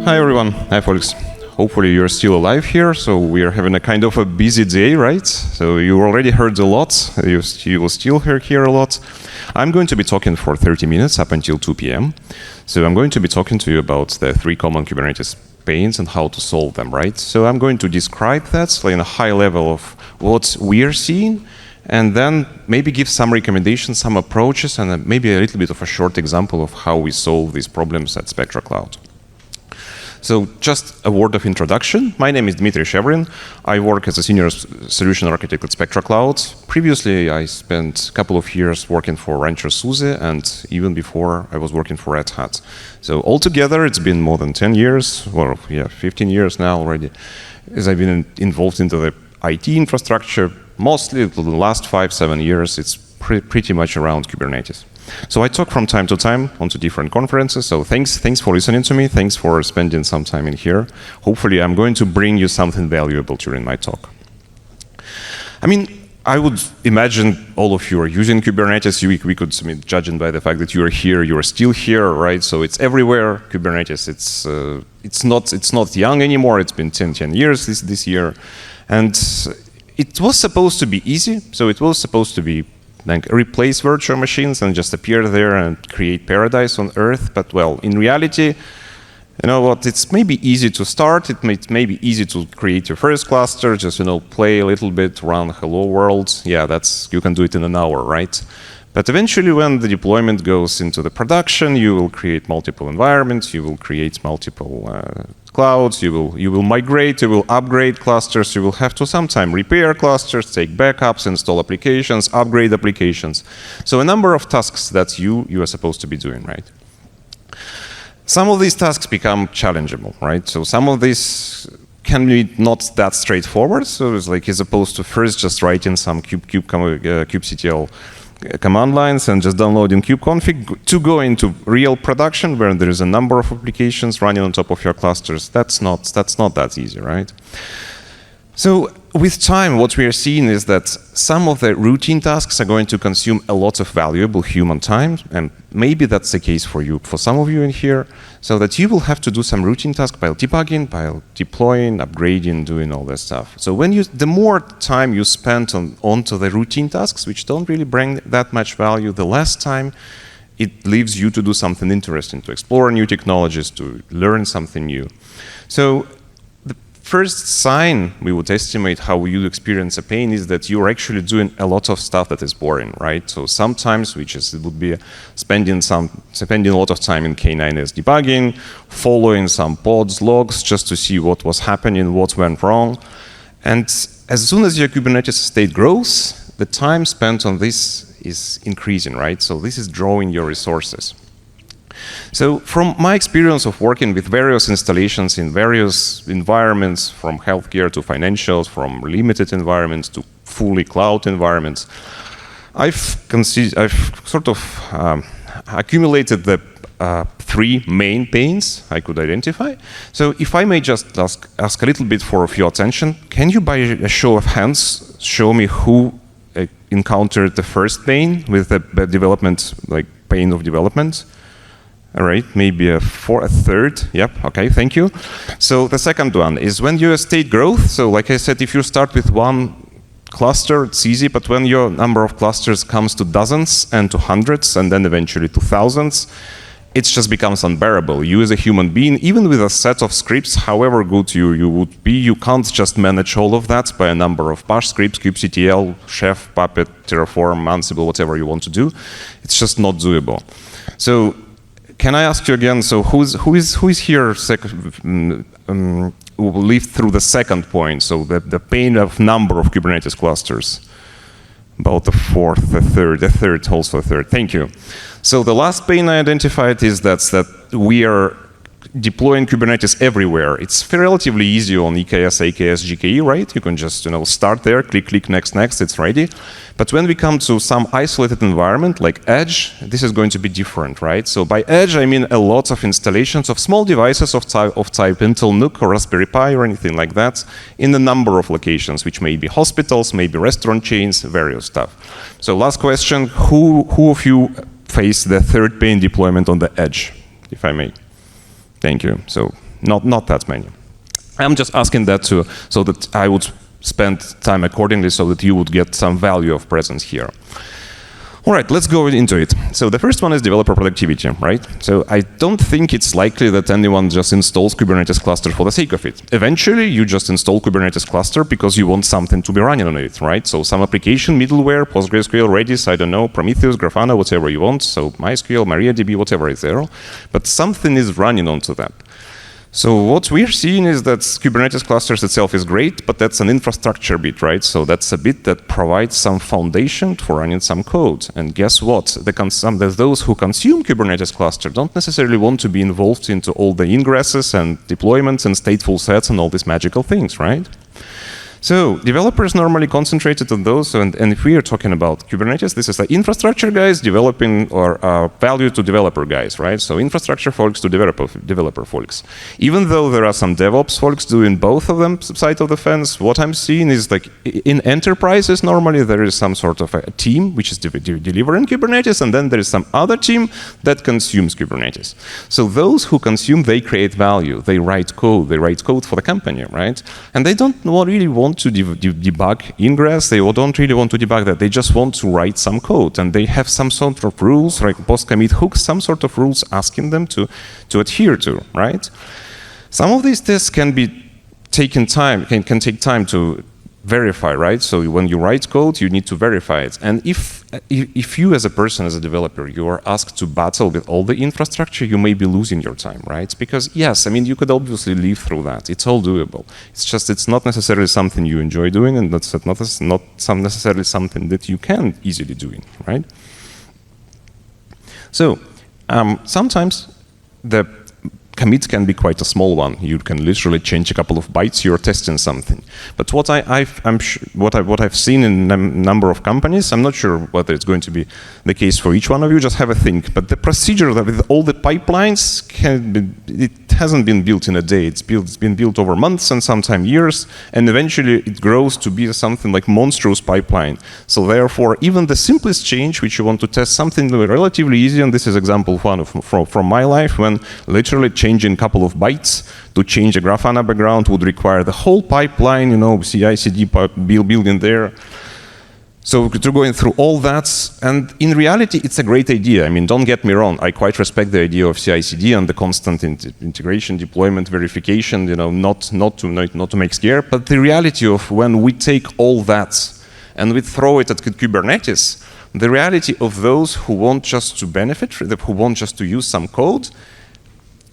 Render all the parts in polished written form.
Hi everyone, hi Felix. Hopefully you're still alive here, so we are having a kind of a busy day, right? So you already heard a lot, you will still hear a lot. I'm going to be talking for 30 minutes up until 2 p.m. So I'm going to be talking to you about the 3 common Kubernetes pains and how to solve them, right? So I'm going to describe that in a high level of what we are seeing, and then maybe give some recommendations, some approaches, and maybe a little bit of a short example of how we solve these problems at Spectra Cloud. So just a word of introduction. My name is Dmitry Shevrin. I work as a senior solution architect at Spectra Cloud. Previously, I spent a couple of years working for Rancher SUSE, and even before, I was working for Red Hat. So altogether, it's been more than 10 years, well, yeah, 15 years now already, as I've been involved into the IT infrastructure. Mostly the last 5-7 years, it's pretty much around Kubernetes. So I talk from time to time onto different conferences, so thanks for listening to me, thanks for spending some time in here. Hopefully I'm going to bring you something valuable during my talk. I mean, I would imagine all of you are using Kubernetes. We could, judging by the fact that you are here, you are still here, right? So it's everywhere, Kubernetes. It's not young anymore, it's been 10 years this year. And it was supposed to be easy, so it was supposed to be like replace virtual machines and just appear there and create paradise on Earth. But well, in reality, you know what, it's maybe easy to start, it may be easy to create your first cluster, just, you know, play a little bit, run hello world. Yeah, you can do it in an hour, right? But eventually when the deployment goes into the production, you will create multiple environments, you will create multiple clouds, you will migrate, you will upgrade clusters, you will have to sometime repair clusters, take backups, install applications, upgrade applications. So a number of tasks that you are supposed to be doing, right? Some of these tasks become challengeable, right? So some of these can be not that straightforward. So it's like, as opposed to first just writing some kubectl command lines and just downloading kubeconfig to go into real production where there is a number of applications running on top of your clusters. That's not that easy, right? So with time, what we are seeing is that some of the routine tasks are going to consume a lot of valuable human time, and maybe that's the case for you, for some of you in here, so that you will have to do some routine tasks by debugging, by deploying, upgrading, doing all this stuff. So the more time you spend onto the routine tasks, which don't really bring that much value, the less time it leaves you to do something interesting, to explore new technologies, to learn something new. So first sign we would estimate how you experience a pain is that you're actually doing a lot of stuff that is boring, right? So sometimes it would be spending a lot of time in K9s debugging, following some pods, logs, just to see what was happening, what went wrong. And as soon as your Kubernetes estate grows, the time spent on this is increasing, right? So this is drawing your resources. So from my experience of working with various installations in various environments, from healthcare to financials, from limited environments to fully cloud environments, I've sort of accumulated the 3 main pains I could identify. So if I may just ask a little bit of your attention, can you by a show of hands show me who encountered the first pain with the development, like pain of development? All right, maybe a third. Yep, okay, thank you. So the second one is when your estate growth. So like I said, if you start with 1 cluster, it's easy, but when your number of clusters comes to dozens and to hundreds and then eventually to thousands, it just becomes unbearable. You as a human being, even with a set of scripts, however good you would be, you can't just manage all of that by a number of bash scripts, kubectl, Chef, Puppet, Terraform, Ansible, whatever you want to do. It's just not doable. So can I ask you again, so who is here who lived through the second point, so the pain of number of Kubernetes clusters? About the third, also a third. Thank you. So the last pain I identified is that we are deploying Kubernetes everywhere. It's relatively easy on EKS, AKS, GKE, right? You can just start there, click, next, it's ready. But when we come to some isolated environment like Edge, this is going to be different, right? So by Edge, I mean a lot of installations of small devices of type Intel NUC or Raspberry Pi or anything like that in a number of locations, which may be hospitals, maybe restaurant chains, various stuff. So last question, who of you faced the third pain deployment on the Edge, if I may? Thank you. So not that many. I'm just asking that so that I would spend time accordingly so that you would get some value of presence here. All right, let's go into it. So the first one is developer productivity, right? So I don't think it's likely that anyone just installs Kubernetes cluster for the sake of it. Eventually, you just install Kubernetes cluster because you want something to be running on it, right? So some application, middleware, PostgreSQL, Redis, I don't know, Prometheus, Grafana, whatever you want. So MySQL, MariaDB, whatever is there. But something is running onto that. So what we're seeing is that Kubernetes clusters itself is great, but that's an infrastructure bit, right? So that's a bit that provides some foundation for running some code. And guess what? Those who consume Kubernetes cluster don't necessarily want to be involved into all the ingresses and deployments and stateful sets and all these magical things, right? So developers normally concentrated on those, and if we are talking about Kubernetes, this is the infrastructure guys developing or value to developer guys, right? So infrastructure folks to developer folks. Even though there are some DevOps folks doing both of them side of the fence, what I'm seeing is like in enterprises, normally there is some sort of a team which is delivering Kubernetes, and then there is some other team that consumes Kubernetes. So those who consume, they create value, they write code for the company, right? And they don't really want to debug ingress, they don't really want to debug that, they just want to write some code, and they have some sort of rules, like post-commit hooks, some sort of rules asking them to adhere to, right? Some of these tests can be taken time, can take time to verify, right? So when you write code, you need to verify it. And if you as a person, as a developer, you are asked to battle with all the infrastructure, you may be losing your time, right? Because yes, I mean, you could obviously live through that. It's all doable. It's just, it's not necessarily something you enjoy doing, and that's not necessarily something that you can easily do, right? So sometimes the commit can be quite a small one. You can literally change a couple of bytes. You're testing something. But what I've seen in a number of companies, I'm not sure whether it's going to be the case for each one of you. Just have a think. But the procedure that with all the pipelines it hasn't been built in a day. It's been built over months and sometimes years, and eventually it grows to be something like monstrous pipeline. So therefore, even the simplest change, which you want to test, something relatively easy, and this is example one from my life, when literally changing a couple of bytes to change a Grafana background would require the whole pipeline, you know, CI/CD building there. So to going through all that, and in reality, it's a great idea. I mean, don't get me wrong. I quite respect the idea of CI/CD and the constant integration, deployment, verification. You know, not to make scare. But the reality of when we take all that and we throw it at Kubernetes, the reality of those who want just to benefit, who want just to use some code,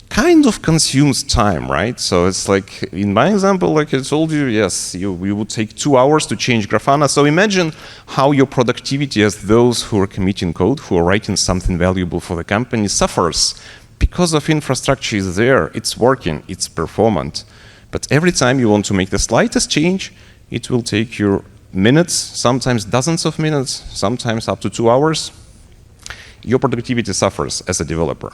kind of consumes time, right? So it's like, in my example, like I told you, yes, we would take 2 hours to change Grafana. So imagine how your productivity as those who are committing code, who are writing something valuable for the company, suffers because of infrastructure is there, it's working, it's performant. But every time you want to make the slightest change, it will take you minutes, sometimes dozens of minutes, sometimes up to 2 hours. Your productivity suffers as a developer.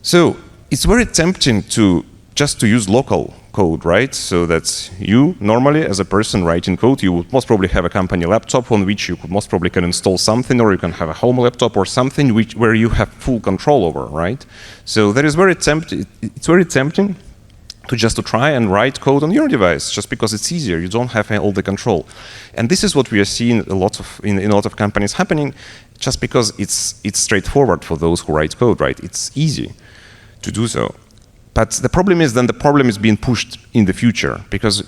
So it's very tempting to just to use local code, right? So that you normally, as a person writing code, you would most probably have a company laptop on which you could most probably can install something, or you can have a home laptop or something where you have full control over, right? So that is it's very tempting to just to try and write code on your device, just because it's easier. You don't have all the control. And this is what we are seeing in a lot of companies happening, just because it's straightforward for those who write code, right? It's easy to do so. But the problem is then the problem is being pushed in the future, because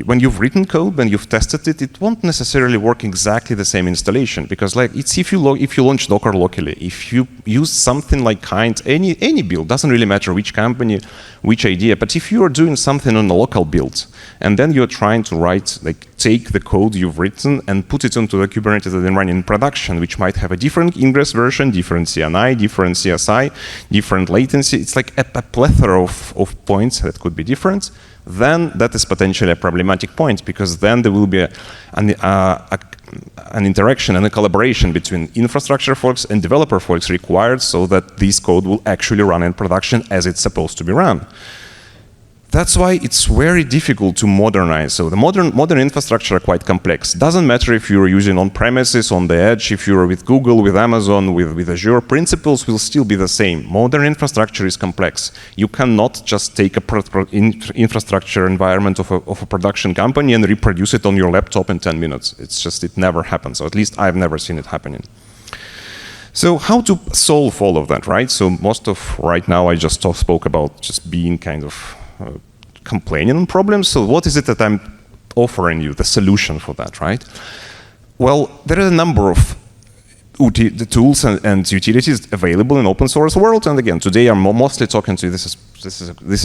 when you've written code, when you've tested it, it won't necessarily work exactly the same installation, because like it's if you launch Docker locally, if you use something like kind, any build, doesn't really matter which company, which idea, but if you are doing something on a local build, and then you're trying to write, like take the code you've written and put it onto the Kubernetes and then run in production, which might have a different ingress version, different CNI, different CSI, different latency, it's like a plethora of points that could be different, then that is potentially a problematic point, because then there will be an interaction and a collaboration between infrastructure folks and developer folks required so that this code will actually run in production as it's supposed to be run. that's why it's very difficult to modernize. So the modern infrastructure are quite complex. Doesn't matter if you're using on-premises, on the edge, if you're with Google, with Amazon, with Azure, principles will still be the same. Modern infrastructure is complex. You cannot just take a infrastructure environment of a production company and reproduce it on your laptop in 10 minutes. It's just, it never happens. Or at least I've never seen it happening. So how to solve all of that, right? So most of right now I just spoke about just being kind of complaining on problems. So what is it that I'm offering you, the solution for that, right? Well, there are a number of the tools and utilities available in open source world. And again, today I'm mostly talking to this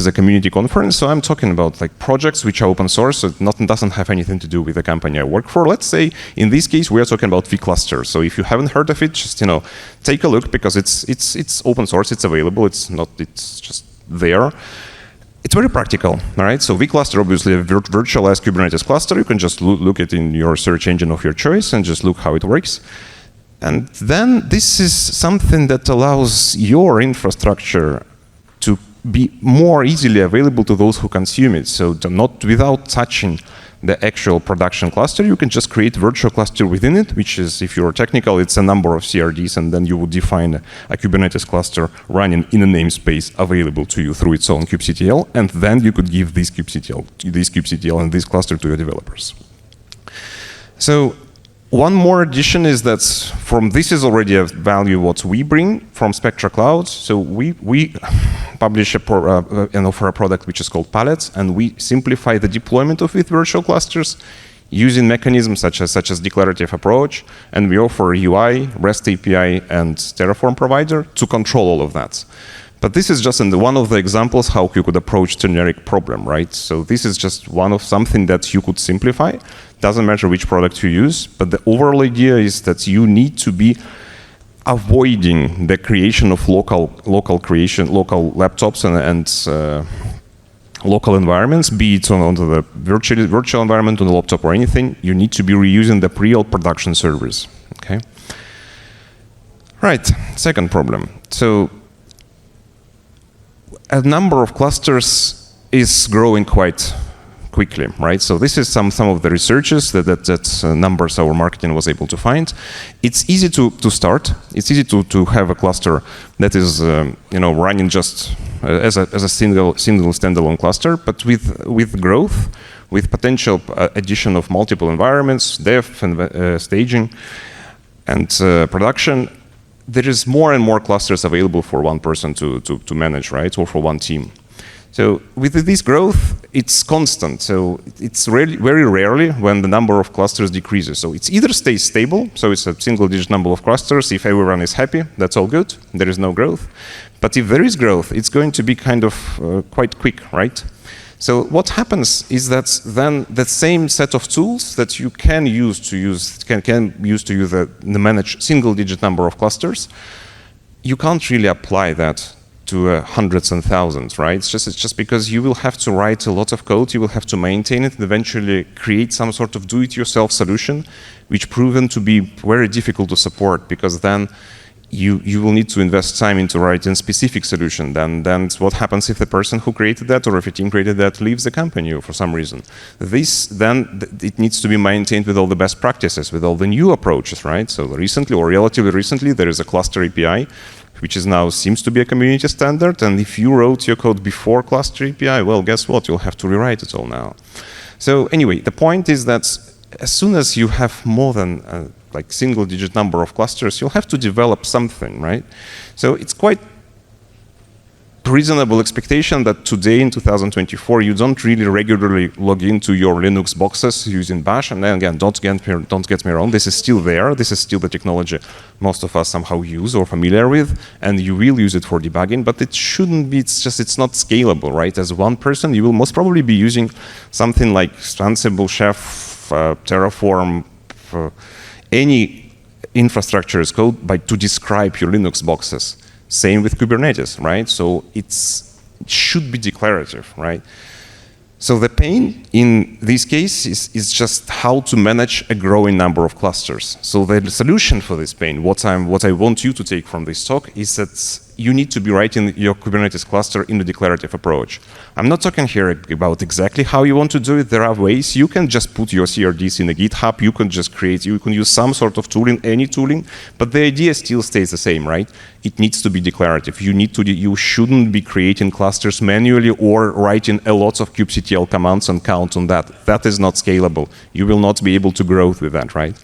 is a community conference, so I'm talking about like projects which are open source. So it doesn't have anything to do with the company I work for. Let's say in this case we are talking about vCluster. So if you haven't heard of it, just take a look because it's open source. It's available. It's just there. It's very practical, all right? So vCluster, obviously a virtualized Kubernetes cluster. You can just look it in your search engine of your choice and just look how it works. And then this is something that allows your infrastructure to be more easily available to those who consume it. So not without touching the actual production cluster, you can just create virtual cluster within it, which is, if you're technical, it's a number of CRDs, and then you would define a Kubernetes cluster running in a namespace available to you through its own kubectl, and then you could give this kubectl and this cluster to your developers. So one more addition is that this is already a value what we bring from Spectra Cloud. So we publish and offer a product which is called Pallets, and we simplify the deployment of with virtual clusters using mechanisms such as declarative approach, and we offer UI, REST API, and Terraform provider to control all of that. But this is just one of the examples how you could approach generic problem, right? So this is just one of something that you could simplify. Doesn't matter which product you use, but the overall idea is that you need to be avoiding the creation of local laptops and local environments, be it on the virtual environment, on the laptop or anything. You need to be reusing the real production servers, okay? Right, second problem. So a number of clusters is growing quite quickly, right? So this is some of the researches that numbers our marketing was able to find. It's easy to start. It's easy to have a cluster that is running just as a single standalone cluster, but with growth, with potential addition of multiple environments, dev and staging, and production, there is more and more clusters available for one person to manage, right, or for one team. So with this growth, it's constant. So it's very rarely when the number of clusters decreases. So it's either stays stable, so it's a single-digit number of clusters. If everyone is happy, that's all good. There is no growth. But if there is growth, it's going to be kind of quite quick, right? So what happens is that then the same set of tools that you can use to manage single-digit number of clusters, you can't really apply that to hundreds and thousands, right? It's just because you will have to write a lot of code, you will have to maintain it, and eventually create some sort of do-it-yourself solution, which proven to be very difficult to support, because then you will need to invest time into writing specific solution. Then what happens if the person who created that or if a team created that leaves the company for some reason? It needs to be maintained with all the best practices, with all the new approaches, right? So recently, or relatively recently, there is a cluster API, which is now seems to be a community standard. And if you wrote your code before cluster API, well, guess what? You'll have to rewrite it all now. So anyway, the point is that as soon as you have more than like single-digit number of clusters, you'll have to develop something, right? So it's quite reasonable expectation that today in 2024 you don't really regularly log into your Linux boxes using Bash. And then again, don't get me wrong, this is still there. This is still the technology most of us somehow use or familiar with, and you will use it for debugging. But it shouldn't be. It's not scalable, right? As one person, you will most probably be using something like Ansible, Chef, Terraform, any infrastructure as code to describe your Linux boxes. Same with Kubernetes, right? So it should be declarative, right? So the pain in this case is just how to manage a growing number of clusters. So the solution for this pain, what I want you to take from this talk, is that you need to be writing your Kubernetes cluster in a declarative approach. I'm not talking here about exactly how you want to do it. There are ways. You can just put your CRDs in a GitHub. You can just create, you can use some sort of tooling, any tooling, but the idea still stays the same, right? It needs to be declarative. You shouldn't be creating clusters manually or writing a lot of kubectl commands and count on that. That is not scalable. You will not be able to grow with that, right?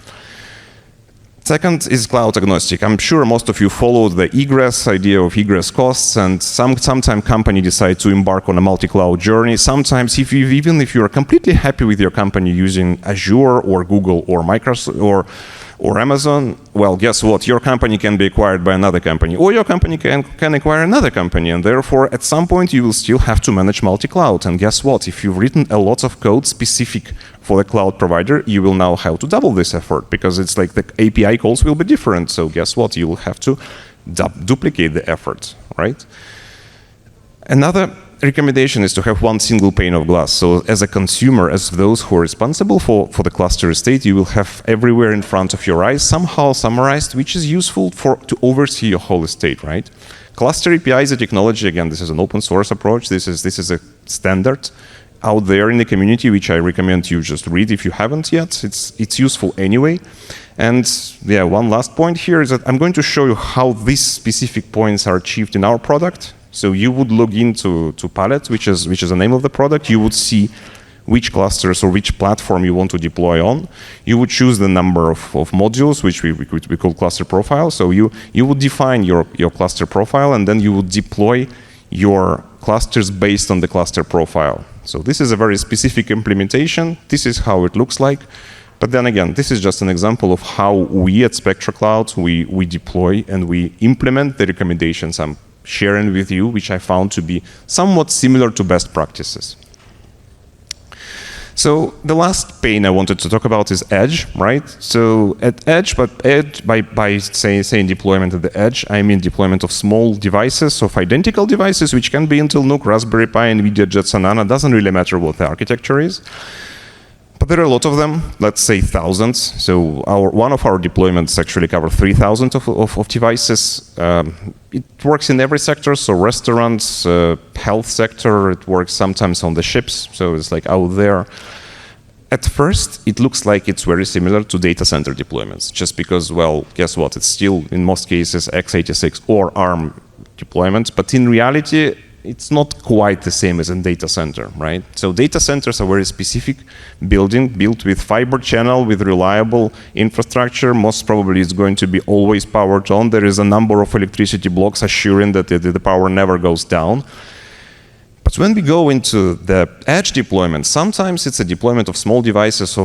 Second is cloud agnostic. I'm sure most of you followed the egress idea of egress costs, and sometimes company decide to embark on a multi-cloud journey. Sometimes, even if you're completely happy with your company using Azure or Google or Microsoft or Amazon, well, guess what? Your company can be acquired by another company, or your company can acquire another company, and therefore, at some point, you will still have to manage multi-cloud. And guess what? If you've written a lot of code specific for the cloud provider, you will now have to double this effort, because it's like the API calls will be different. So guess what? You will have to duplicate the effort, right? Another recommendation is to have one single pane of glass. So as a consumer, as those who are responsible for the cluster estate, you will have everywhere in front of your eyes somehow summarized, which is useful to oversee your whole estate, right? Cluster API is a technology. Again, this is an open source approach. This is a standard out there in the community, which I recommend you just read if you haven't yet. It's useful anyway. And yeah, one last point here is that I'm going to show you how these specific points are achieved in our product. So you would log into Palette, which is the name of the product. You would see which clusters or which platform you want to deploy on. You would choose the number of modules, which we call cluster profile. So you would define your cluster profile, and then you would deploy your clusters based on the cluster profile. So this is a very specific implementation. This is how it looks like. But then again, this is just an example of how we at Spectra Cloud, we deploy and we implement the recommendations I'm sharing with you, which I found to be somewhat similar to best practices. So the last pane I wanted to talk about is edge, right? So at edge, but edge by saying deployment at the edge, I mean deployment of small devices, of identical devices, which can be Intel NUC, Raspberry Pi, NVIDIA Jetson Nano. Doesn't really matter what the architecture is. But there are a lot of them, let's say thousands. So one of our deployments actually covers 3,000 of devices. It works in every sector, so restaurants, health sector, it works sometimes on the ships, so it's like out there. At first, it looks like it's very similar to data center deployments, just because, well, guess what? It's still, in most cases, x86 or ARM deployments, but in reality, it's not quite the same as in data center, right? So data centers are very specific building, built with fiber channel, with reliable infrastructure. Most probably it's going to be always powered on. There is a number of electricity blocks assuring that the power never goes down. But when we go into the edge deployment, sometimes it's a deployment of small devices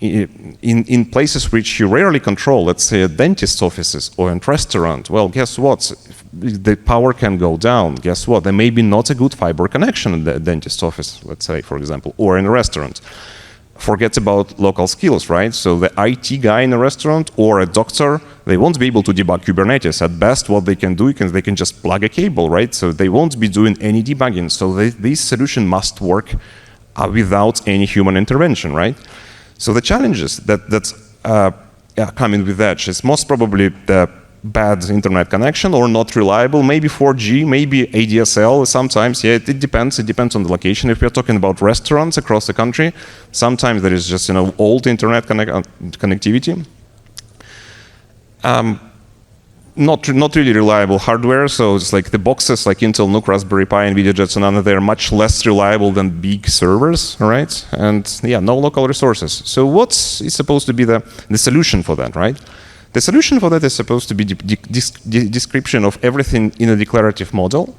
in places which you rarely control, let's say at dentist offices or in restaurant. Well, guess what? The power can go down. Guess what? There may be not a good fiber connection in the dentist office, let's say, for example, or in a restaurant. Forget about local skills, right? So the IT guy in a restaurant or a doctor, they won't be able to debug Kubernetes. At best, what they can do is they can just plug a cable, right? So they won't be doing any debugging. So this solution must work without any human intervention, right? So the challenges that come in with Edge is most probably the bad internet connection or not reliable, maybe 4G, maybe ADSL sometimes. Yeah, it depends. It depends on the location. If we're talking about restaurants across the country, sometimes there is just old internet connectivity. Not really reliable hardware. So it's like the boxes like Intel NUC, Raspberry Pi, NVIDIA Jetson Nano, they're much less reliable than big servers, right? And yeah, no local resources. So what's supposed to be the solution for that, right? The solution for that is supposed to be the description of everything in a declarative model,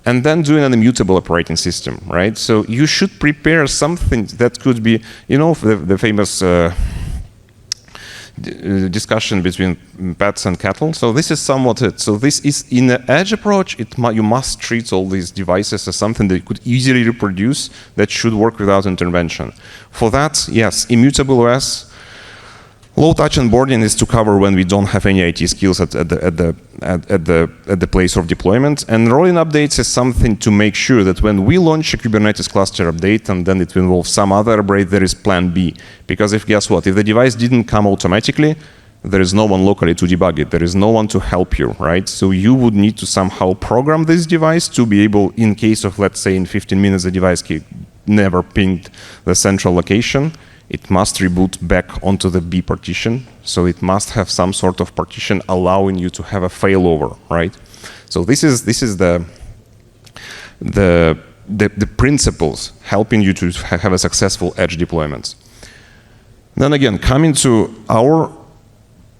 and then doing an immutable operating system, right? So you should prepare something that could be, the famous discussion between pets and cattle. So this is somewhat it. So this is in the edge approach. You must treat all these devices as something that you could easily reproduce that should work without intervention. For that, yes, immutable OS. Low touch onboarding is to cover when we don't have any IT skills at the place of deployment. And rolling updates is something to make sure that when we launch a Kubernetes cluster update and then it will involve some other upgrade, there is plan B. Because guess what? If the device didn't come automatically, there is no one locally to debug it. There is no one to help you, right? So you would need to somehow program this device to be able, in case of, let's say, in 15 minutes, the device never pinged the central location, it must reboot back onto the B partition. So it must have some sort of partition allowing you to have a failover, right? So this is the principles helping you to have a successful edge deployment. Then again, coming to our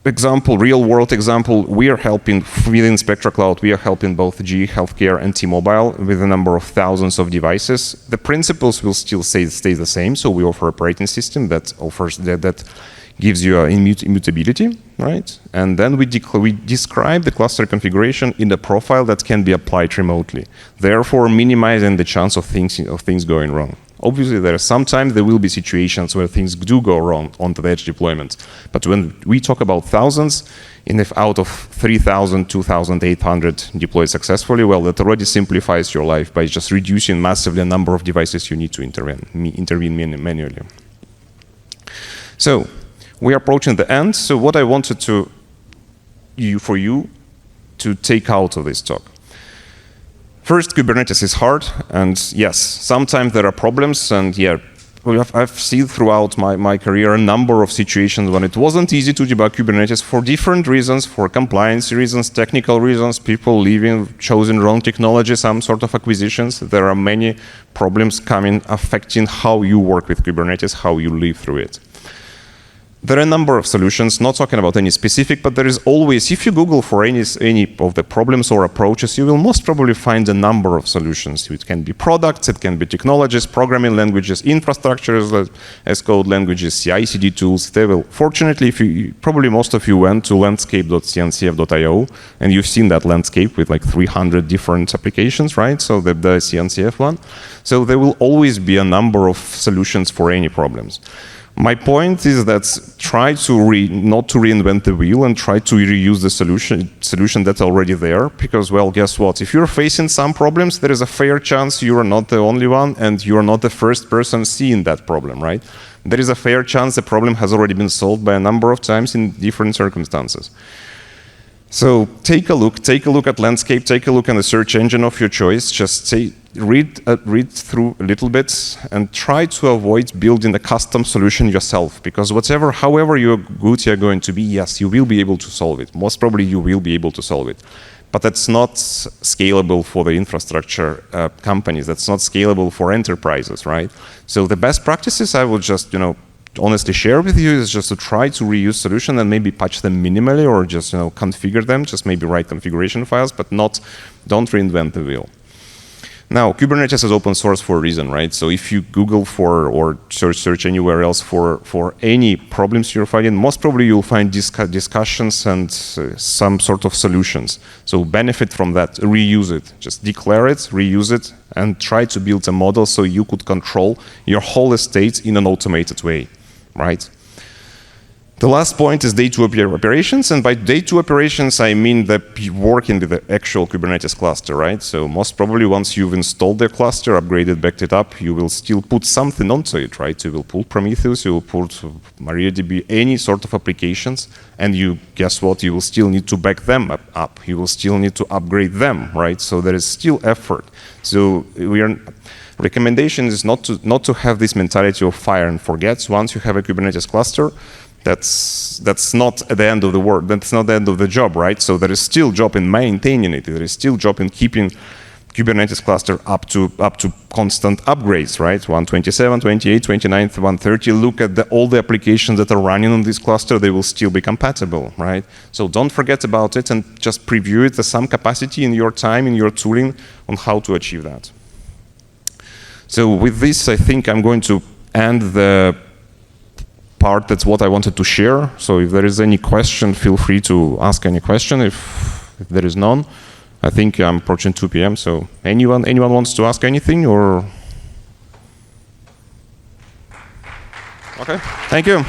example, real world example, we are helping within Spectra Cloud, we are helping both GE Healthcare and T-Mobile with a number of thousands of devices. The principles will still stay the same. So we offer operating system that offers that gives you immutability, right? And then we describe the cluster configuration in the profile that can be applied remotely, therefore minimizing the chance of things going wrong. Obviously, sometimes there will be situations where things do go wrong on the edge deployment. But when we talk about thousands, out of 3,000, 2,800 deployed successfully, well, that already simplifies your life by just reducing massively the number of devices you need to intervene manually. So we are approaching the end. So what I wanted for you to take out of this talk. First, Kubernetes is hard, and yes, sometimes there are problems, and yeah, I've seen throughout my career a number of situations when it wasn't easy to debug Kubernetes for different reasons, for compliance reasons, technical reasons, people leaving, choosing wrong technology, some sort of acquisitions. There are many problems affecting how you work with Kubernetes, how you live through it. There are a number of solutions, not talking about any specific, but there is always, if you Google for any of the problems or approaches, you will most probably find a number of solutions. It can be products, it can be technologies, programming languages, infrastructures as code languages, CI/CD tools. Fortunately, probably most of you went to landscape.cncf.io, and you've seen that landscape with like 300 different applications, right? So the CNCF one. So there will always be a number of solutions for any problems. My point is that try to not to reinvent the wheel and try to reuse the solution that's already there, because, well, guess what? If you're facing some problems, there is a fair chance you are not the only one and you are not the first person seeing that problem, right? There is a fair chance the problem has already been solved by a number of times in different circumstances. So take a look at landscape, take a look at the search engine of your choice, just read through a little bit and try to avoid building a custom solution yourself, because however good you're going to be, yes, you will be able to solve it. Most probably you will be able to solve it. But that's not scalable for the infrastructure companies. That's not scalable for enterprises, right? So the best practices I would just, honestly share with you is just to try to reuse solution and maybe patch them minimally or just configure them, just maybe write configuration files, but don't reinvent the wheel. Now, Kubernetes is open source for a reason, right? So if you Google for or search anywhere else for any problems you're finding, most probably you'll find discussions and some sort of solutions. So benefit from that, reuse it. Just declare it, reuse it, and try to build a model so you could control your whole estate in an automated way, right? The last point is day 2 operations, and by day 2 operations, I mean the working with the actual Kubernetes cluster, right? So most probably once you've installed the cluster, upgraded, backed it up, you will still put something onto it, right? You will put Prometheus, you will put MariaDB, any sort of applications, and guess what? You will still need to back them up. You will still need to upgrade them, right? So there is still effort. So recommendation is not to have this mentality of fire and forget. Once you have a Kubernetes cluster, that's not the end of the world. That's not the end of the job, right? So there is still job in maintaining it. There is still job in keeping Kubernetes cluster up to constant upgrades, right? 127, 28, 29, 130. Look at all the applications that are running on this cluster. They will still be compatible, right? So don't forget about it and just preview it at some capacity in your time, in your tooling on how to achieve that. So with this, I think I'm going to end the part. That's what I wanted to share. So if there is any question, feel free to ask any question. If there is none, I think I'm approaching 2 p.m. So anyone wants to ask anything or? Okay, thank you.